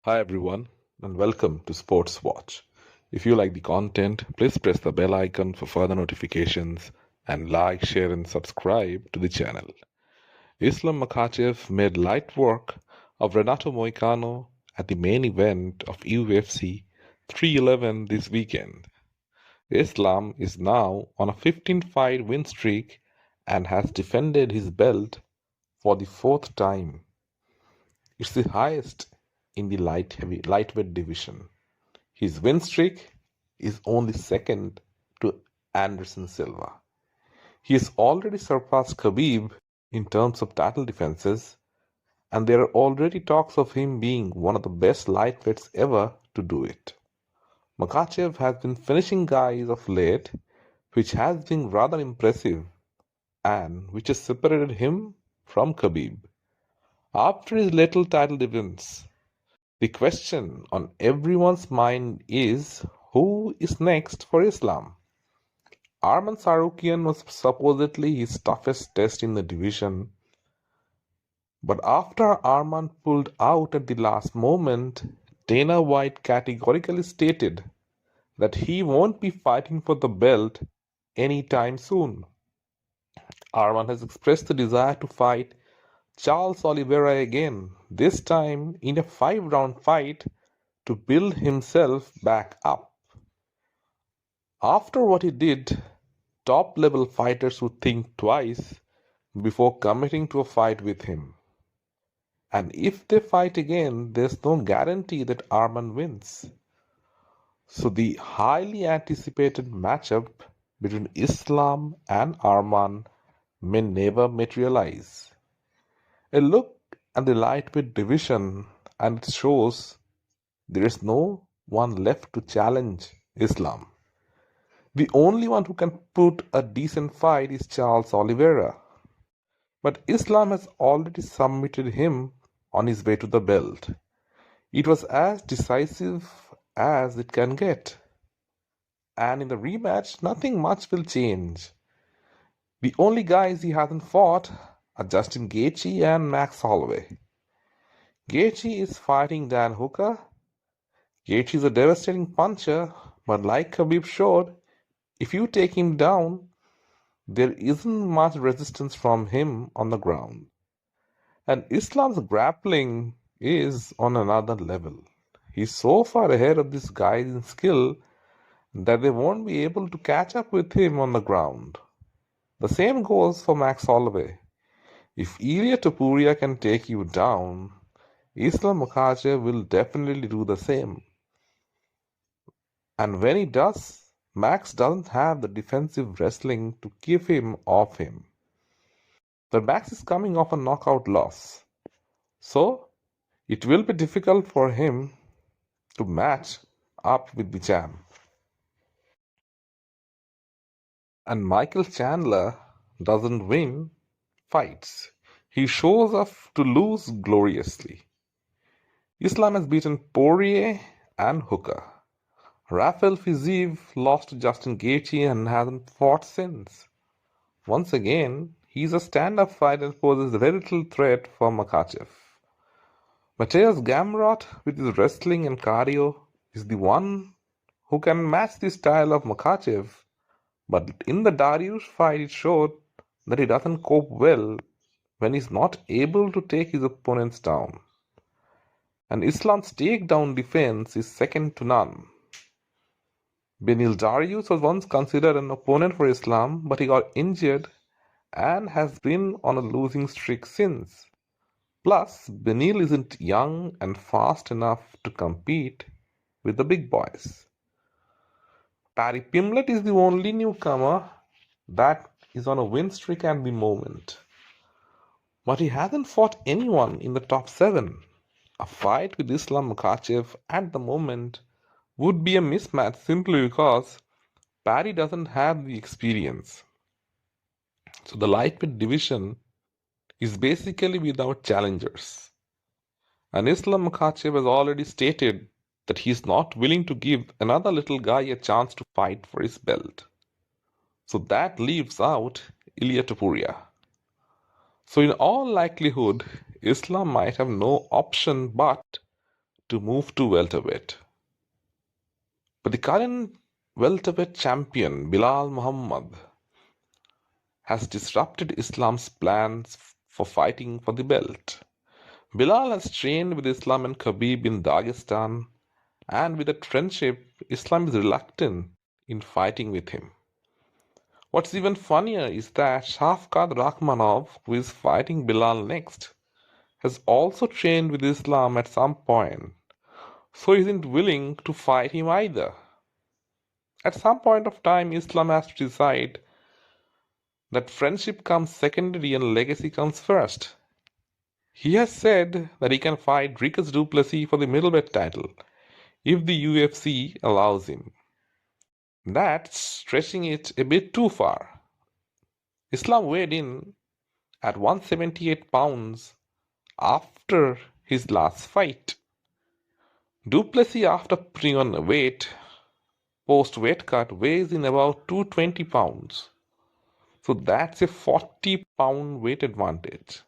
Hi everyone, and welcome to Sports Watch. If you like the content, please press the bell icon for further notifications and like, share, and subscribe to the channel. Islam Makhachev made light work of Renato Moicano at the main event of UFC 311 this weekend. Islam is now on a 15-fight win streak and has defended his belt for the fourth time. It's the highest in the lightweight division. His win streak is only second to Anderson Silva. He has already surpassed Khabib in terms of title defenses, and there are already talks of him being one of the best lightweights ever to do it. Makhachev has been finishing guys of late, which has been rather impressive and which has separated him from Khabib. After his little title defense, the question on everyone's mind is who is next for Islam? Arman Sarukian was supposedly his toughest test in the division, but after Arman pulled out at the last moment, Dana White categorically stated that he won't be fighting for the belt anytime soon. Arman has expressed the desire to fight Charles Oliveira again, this time in a 5-round fight to build himself back up. After what he did, top-level fighters would think twice before committing to a fight with him. And if they fight again, there's no guarantee that Arman wins. So the highly anticipated matchup between Islam and Arman may never materialize. A look at the lightweight division and it shows there is no one left to challenge Islam. The only one who can put a decent fight is Charles Oliveira. But Islam has already submitted him on his way to the belt. It was as decisive as it can get. And in the rematch, nothing much will change. The only guys he hasn't fought are Justin Gaethje and Max Holloway. Gaethje is fighting Dan Hooker. Gaethje is a devastating puncher, but like Khabib showed, if you take him down, there isn't much resistance from him on the ground. And Islam's grappling is on another level. He's so far ahead of these guys in skill that they won't be able to catch up with him on the ground. The same goes for Max Holloway. If Ilia Topuria can take you down, Islam Makhachev will definitely do the same. And when he does, Max doesn't have the defensive wrestling to keep him off him. But Max is coming off a knockout loss, so it will be difficult for him to match up with the champ. And Michael Chandler doesn't win fights. He shows up to lose gloriously. Islam has beaten Poirier and Hooker. Rafael Fiziev lost to Justin Gaethje and hasn't fought since. Once again, he's a stand-up fighter and poses very little threat for Makhachev. Mateusz Gamrot, with his wrestling and cardio, is the one who can match the style of Makhachev, but in the Dariush fight it showed that he doesn't cope well when he's not able to take his opponents down. And Islam's takedown defense is second to none. Beneil Dariush was once considered an opponent for Islam, but he got injured and has been on a losing streak since. Plus, Beneil isn't young and fast enough to compete with the big boys. Paddy Pimblett is the only newcomer that is on a win streak at the moment. But he hasn't fought anyone in the top 7. A fight with Islam Makhachev at the moment would be a mismatch simply because Paddy doesn't have the experience. So the lightweight division is basically without challengers. And Islam Makhachev has already stated that he is not willing to give another little guy a chance to fight for his belt. So that leaves out Ilia Topuria. So in all likelihood, Islam might have no option but to move to welterweight. But the current welterweight champion, Bilal Muhammad, has disrupted Islam's plans for fighting for the belt. Bilal has trained with Islam and Khabib in Dagestan, and with that friendship, Islam is reluctant in fighting with him. What's even funnier is that Shafkat Rakhmonov, who is fighting Bilal next, has also trained with Islam at some point, so isn't willing to fight him either. At some point of time, Islam has to decide that friendship comes secondary and legacy comes first. He has said that he can fight Dricus du Plessis for the middleweight title if the UFC allows him. That's stretching it a bit too far. Islam weighed in at 178 pounds after his last fight. Du Plessis, after putting on weight, post weight cut, weighs in about 220 pounds. So that's a 40-pound weight advantage.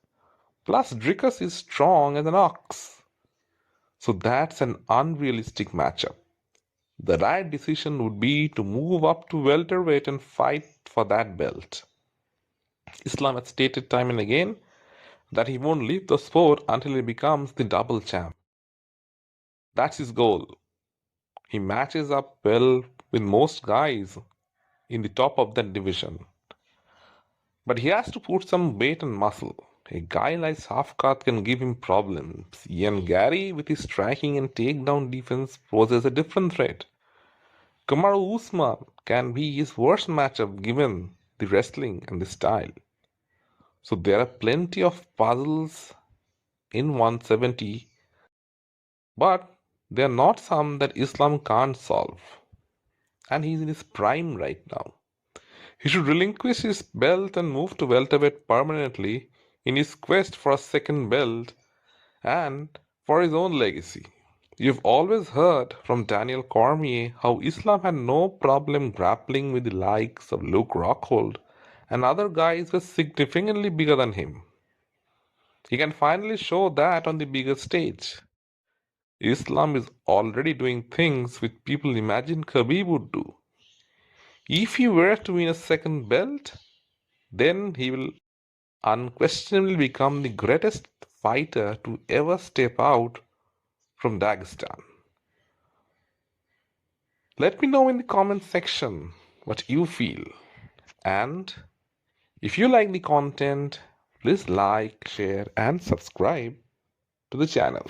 Plus, Dricus is strong as an ox. So that's an unrealistic matchup. The right decision would be to move up to welterweight and fight for that belt. Islam has stated time and again that he won't leave the sport until he becomes the double champ. That's his goal. He matches up well with most guys in the top of that division. But he has to put some weight and muscle. A guy like Safkat can give him problems. Ian Gary, with his striking and takedown defense, poses a different threat. Kamaru Usman can be his worst matchup given the wrestling and the style. So there are plenty of puzzles in 170, but they are not some that Islam can't solve. And he's in his prime right now. He should relinquish his belt and move to welterweight permanently in his quest for a second belt and for his own legacy. You've always heard from Daniel Cormier how Islam had no problem grappling with the likes of Luke Rockhold and other guys who were significantly bigger than him. He can finally show that on the bigger stage. Islam is already doing things which people imagine Khabib would do. If he were to win a second belt, then he will unquestionably become the greatest fighter to ever step out from Dagestan. Let me know in the comment section what you feel. And if you like the content, please like, share, and subscribe to the channel.